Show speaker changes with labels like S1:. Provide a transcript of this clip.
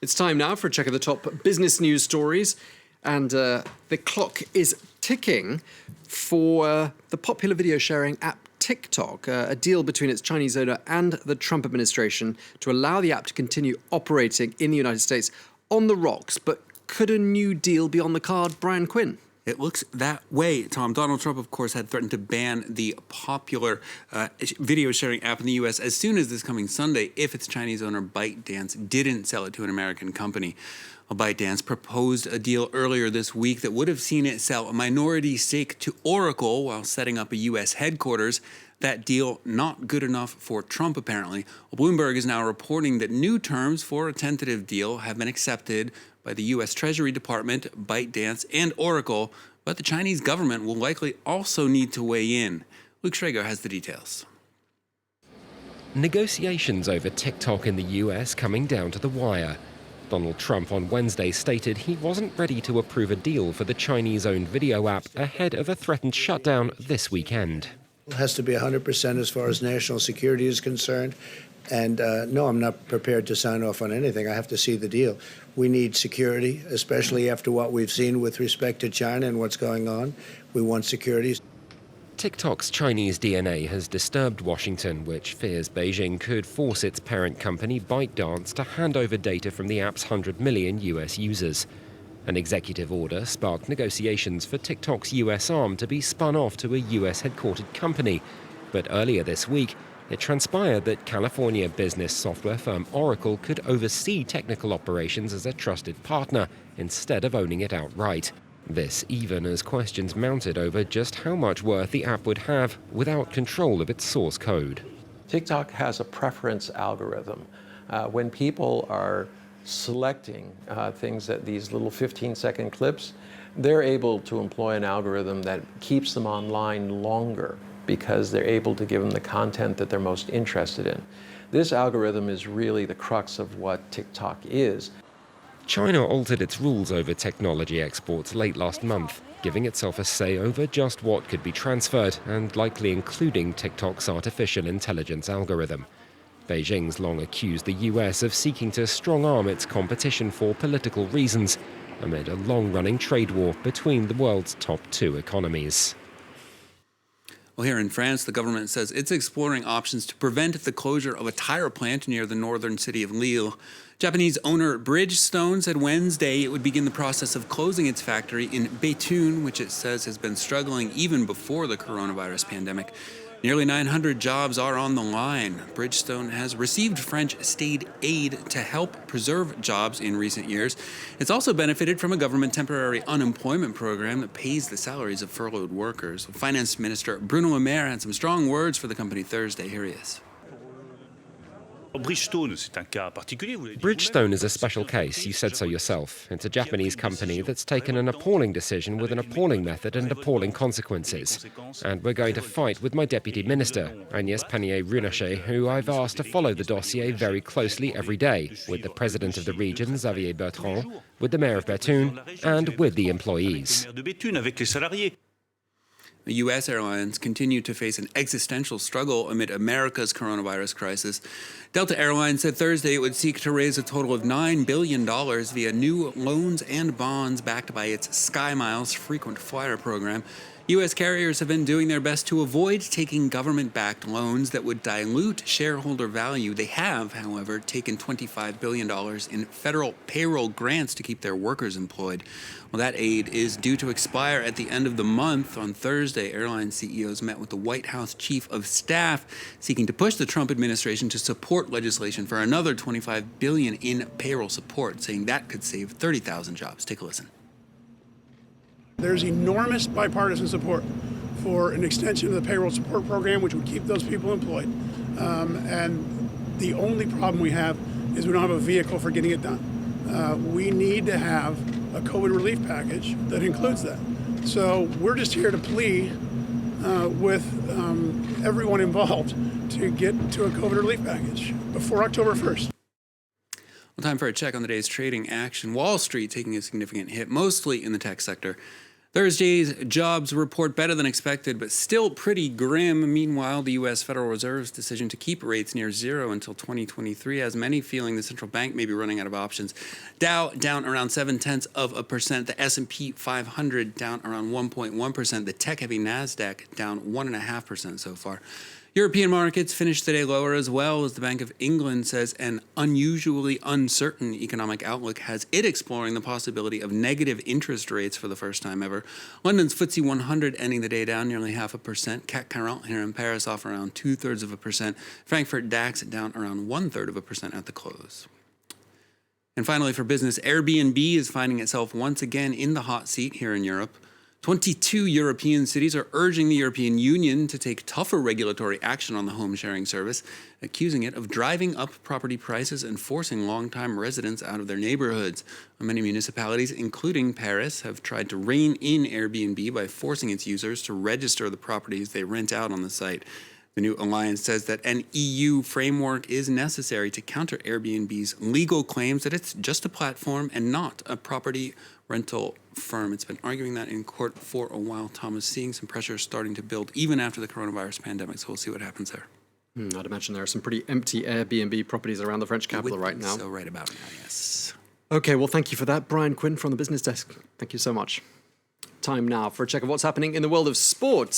S1: It's time now for a check of the top business news stories. And the clock is ticking for the popular video sharing app TikTok, a deal between its Chinese owner and the Trump administration to allow the app to continue operating in the United States on the rocks. But could a new deal be on the card, Brian Quinn?
S2: It looks that way, Tom. Donald Trump, of course, had threatened to ban the popular video sharing app in the U.S. as soon as this coming Sunday if its Chinese owner ByteDance didn't sell it to an American company. Well, ByteDance proposed a deal earlier this week that would have seen it sell a minority stake to Oracle while setting up a U.S. headquarters. That deal not good enough for Trump, apparently. Well, Bloomberg is now reporting that new terms for a tentative deal have been accepted by the U.S. Treasury Department, ByteDance, and Oracle, but the Chinese government will likely also need to weigh in. Luke Schrager has the details.
S3: Negotiations over TikTok in the U.S. coming down to the wire. Donald Trump on Wednesday stated he wasn't ready to approve a deal for the Chinese-owned video app ahead of a threatened shutdown this weekend.
S4: It has to be 100% as far as national security is concerned. And no, I'm not prepared to sign off on anything. I have to see the deal. We need security, especially after what we've seen with respect to China and what's going on. We want security.
S3: TikTok's Chinese DNA has disturbed Washington, which fears Beijing could force its parent company, ByteDance, to hand over data from the app's 100 million US users. An executive order sparked negotiations for TikTok's US arm to be spun off to a US headquartered company. But earlier this week, it transpired that California business software firm Oracle could oversee technical operations as a trusted partner instead of owning it outright. This even as questions mounted over just how much worth the app would have without control of its source code.
S5: TikTok has a preference algorithm. When people are selecting things at these little 15-second clips, they're able to employ an algorithm that keeps them online longer because they're able to give them the content that they're most interested in. This algorithm is really the crux of what TikTok is.
S3: China altered its rules over technology exports late last month, giving itself a say over just what could be transferred and likely including TikTok's artificial intelligence algorithm. Beijing's long accused the US of seeking to strong-arm its competition for political reasons amid a long-running trade war between the world's top two economies.
S2: Well, here in France, the government says it's exploring options to prevent the closure of a tire plant near the northern city of Lille. Japanese owner Bridgestone said Wednesday it would begin the process of closing its factory in Béthune, which it says has been struggling even before the coronavirus pandemic. Nearly 900 jobs are on the line. Bridgestone has received French state aid to help preserve jobs in recent years. It's also benefited from a government temporary unemployment program that pays the salaries of furloughed workers. Finance Minister Bruno Le Maire had some strong words for the company Thursday. Here he is.
S3: Bridgestone is a special case, you said so yourself. It's a Japanese company that's taken an appalling decision with an appalling method and appalling consequences. And we're going to fight with my deputy minister, Agnès Pannier-Runacher, who I've asked to follow the dossier very closely every day, with the president of the region, Xavier Bertrand, with the mayor of Béthune, and with the employees.
S2: The U.S. airlines continue to face an existential struggle amid America's coronavirus crisis. Delta Airlines said Thursday it would seek to raise a total of $9 billion via new loans and bonds backed by its SkyMiles frequent flyer program. U.S. carriers have been doing their best to avoid taking government-backed loans that would dilute shareholder value. They have, however, taken $25 billion in federal payroll grants to keep their workers employed. Well, that aid is due to expire at the end of the month. On Thursday, airline CEOs met with the White House Chief of Staff, seeking to push the Trump administration to support legislation for another $25 billion in payroll support, saying that could save 30,000 jobs. Take a listen.
S6: There's enormous bipartisan support for an extension of the payroll support program, which would keep those people employed. And the only problem we have is we don't have a vehicle for getting it done. We need to have a COVID relief package that includes that. So we're just here to plead with everyone involved to get to a COVID relief package before October 1st.
S2: Well, time for a check on the day's trading action. Wall Street taking a significant hit, mostly in the tech sector. Thursday's jobs report better than expected, but still pretty grim. Meanwhile, the U.S. Federal Reserve's decision to keep rates near zero until 2023 has many feeling the central bank may be running out of options. Dow down around 0.7%. The S&P 500 down around 1.1%. The tech-heavy Nasdaq down 1.5% so far. European markets finished the day lower as well, as the Bank of England says an unusually uncertain economic outlook has it exploring the possibility of negative interest rates for the first time ever. London's FTSE 100 ending the day down nearly 0.5%. CAC 40 here in Paris off around 0.2%. Frankfurt DAX down around 0.1% at the close. And finally, for business, Airbnb is finding itself once again in the hot seat here in Europe. 22 European cities are urging the European Union to take tougher regulatory action on the home-sharing service, accusing it of driving up property prices and forcing long-time residents out of their neighborhoods. Many municipalities, including Paris, have tried to rein in Airbnb by forcing its users to register the properties they rent out on the site. The new alliance says that an EU framework is necessary to counter Airbnb's legal claims that it's just a platform and not a property rental firm. It's been arguing that in court for a while. Thomas, seeing some pressure starting to build even after the coronavirus pandemic, so we'll see what happens there.
S1: I'd imagine there are some pretty empty Airbnb properties around the French capital right now.
S2: So right about now, yes.
S1: Okay, well, thank you for that, Brian Quinn from the Business Desk. Thank you so much. Time now for a check of what's happening in the world of sports.